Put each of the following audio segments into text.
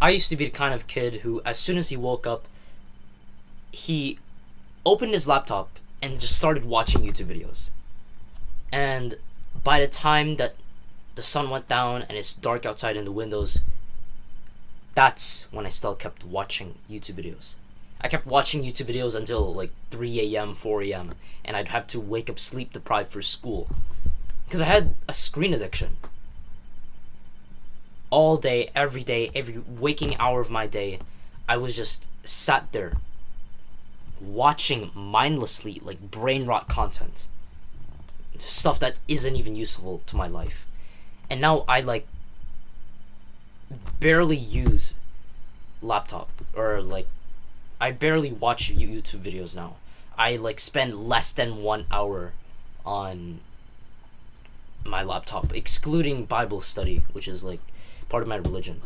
I used to be the kind of kid who, as soon as he woke up, he opened his laptop and just started watching YouTube videos. And by the time that the sun went down and it's dark outside in the windows, that's when I still kept watching YouTube videos. I kept watching YouTube videos until like 3 a.m., 4 a.m., and I'd have to wake up sleep deprived for school. Because I had a screen addiction. All day, every waking hour of my day, I was just sat there watching mindlessly like brain rot content. Stuff that isn't even useful to my life. And now I like barely use laptop, or like I barely watch YouTube videos now. I like spend less than 1 hour on my laptop, excluding Bible study, which is like part of my religion.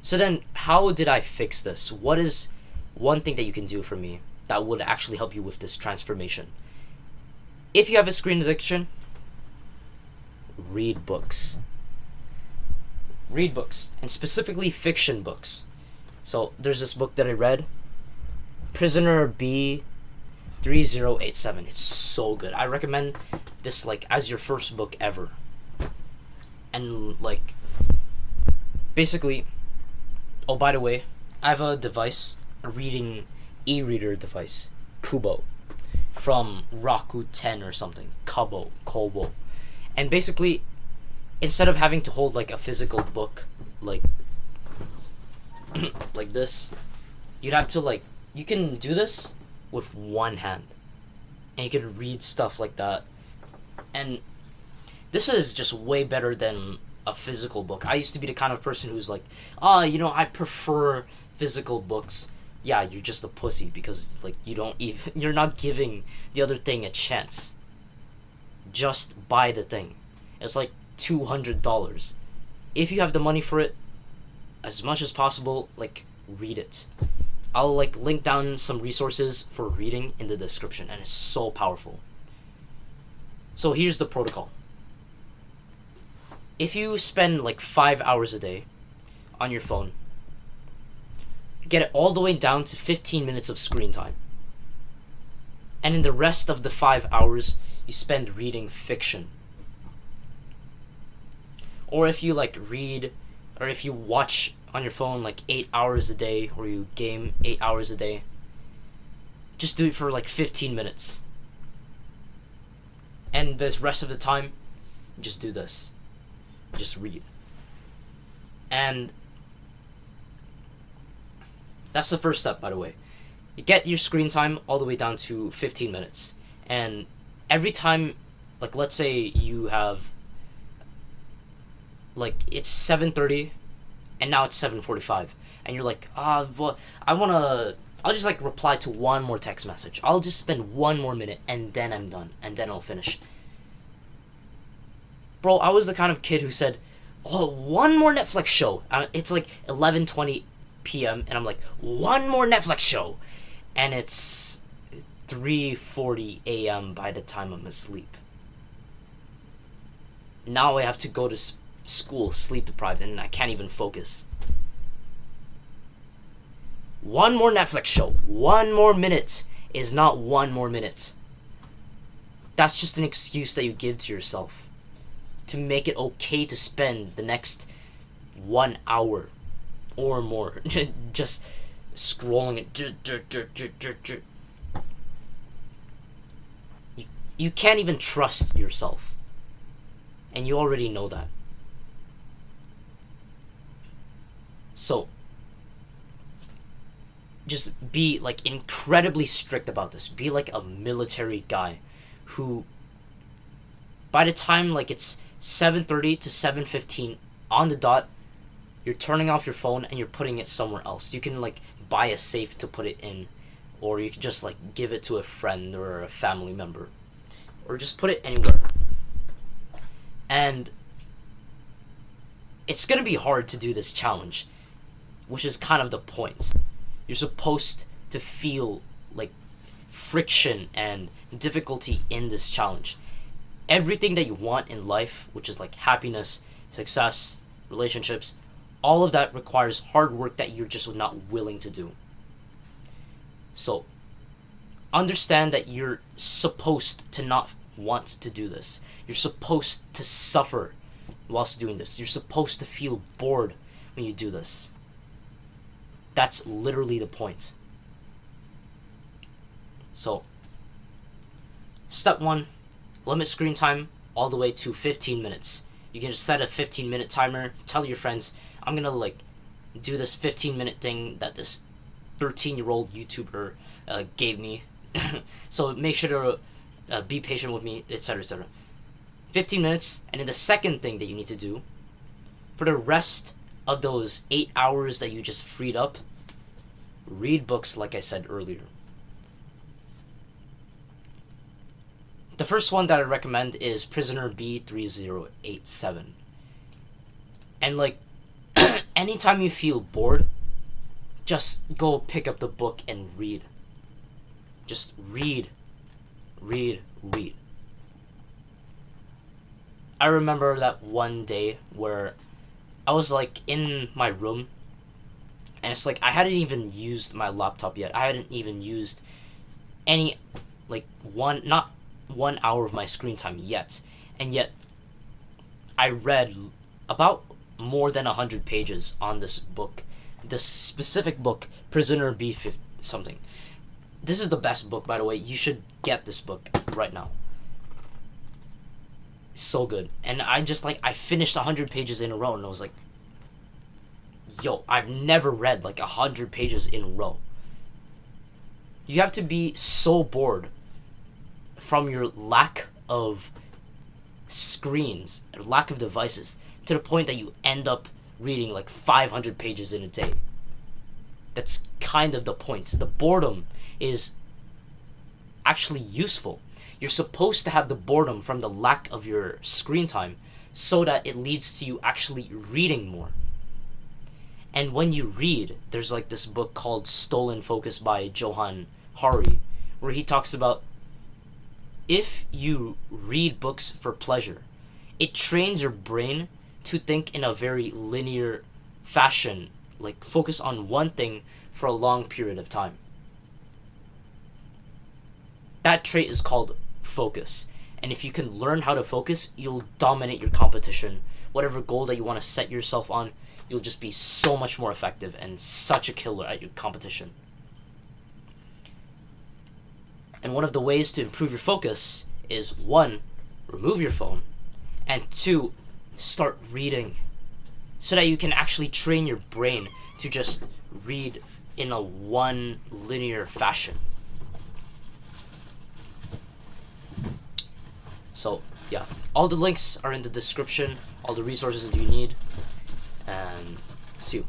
So then, how did I fix this? What is one thing that you can do for me that would actually help you with this transformation? If you have a screen addiction, read books. Read books, and specifically fiction books. So there's this book that I read, Prisoner B 3087. It's so good. I recommend this like as your first book ever. And like basically, oh by the way, I have a device, a reading e-reader device, Kubo, from Rakuten or something, Kobo. And basically, instead of having to hold like a physical book like like this, you'd have to like, you can do this with one hand and you can read stuff like that. And this is just way better than a physical book. I used to be the kind of person who's like, I prefer physical books. Yeah, you're just a pussy, because like you're not giving the other thing a chance. Just buy the thing. It's like $200. If you have the money for it, as much as possible, like, read it. I'll like link down some resources for reading in the description, and it's so powerful. So here's the protocol. If you spend like 5 hours a day on your phone, get it all the way down to 15 minutes of screen time. And in the rest of the 5 hours, you spend reading fiction. Or if you like read, or if you watch on your phone like 8 hours a day, or you game 8 hours a day, just do it for like 15 minutes. And the rest of the time, just do this. Just read. And that's the first step, by the way. You get your screen time all the way down to 15 minutes. And every time, like let's say you have, like it's 7:30 and now it's 7:45, and you're like, well, I'll just like reply to one more text message. I'll just spend 1 more minute and then I'm done, and then I'll finish. Bro, I was the kind of kid who said, one more Netflix show. It's like 11:20 p.m. and I'm like, one more Netflix show, and it's 3:40 a.m. by the time I'm asleep. Now I have to go to school sleep deprived, and I can't even focus. One more Netflix show, 1 more minute is not 1 more minute. That's just an excuse that you give to yourself to make it okay to spend the next 1 hour or more just scrolling it. You can't even trust yourself, and you already know that. So just be like incredibly strict about this. Be like a military guy who, by the time like it's 7:30 to 7:15 on the dot, you're turning off your phone and you're putting it somewhere else. You can like buy a safe to put it in, or you can just like give it to a friend or a family member, or just put it anywhere. And it's gonna be hard to do this challenge, which is kind of the point. You're supposed to feel like friction and difficulty in this challenge. Everything that you want in life, which is like happiness, success, relationships, All of that requires hard work that you're just not willing to do. So, understand that you're supposed to not want to do this. You're supposed to suffer whilst doing this. You're supposed to feel bored when you do this. That's literally the point. So, step 1, limit screen time all the way to 15 minutes. You can just set a 15-minute timer, tell your friends, I'm gonna like do this 15-minute thing that this 13-year-old YouTuber gave me. So make sure to be patient with me, etc., etc. 15 minutes, and then the second thing that you need to do for the rest of those 8 hours that you just freed up, read books like I said earlier. The first one that I recommend is Prisoner B3087. And like, anytime you feel bored, just go pick up the book and read. Just read. I remember that one day where I was like in my room, and it's like I hadn't even used my laptop yet. I hadn't even used any, like, not 1 hour of my screen time yet. And yet, I read about more than 100 pages on this book. This specific book, Prisoner B50 something. This is the best book, by the way. You should get this book right now. So good. And I finished 100 pages in a row, and I was like, yo, I've never read like 100 pages in a row. You have to be so bored from your lack of screens, lack of devices, to the point that you end up reading like 500 pages in a day. That's kind of the point. The boredom is actually useful. You're supposed to have the boredom from the lack of your screen time so that it leads to you actually reading more. And when you read, there's like this book called Stolen Focus by Johan Hari, where he talks about if you read books for pleasure, it trains your brain to think in a very linear fashion, like focus on one thing for a long period of time. That trait is called focus. And if you can learn how to focus, you'll dominate your competition. Whatever goal that you want to set yourself on, you'll just be so much more effective and such a killer at your competition. And one of the ways to improve your focus is 1, remove your phone, and 2, start reading, so that you can actually train your brain to just read in a one linear fashion. So yeah, all the links are in the description, all the resources you need, and see you.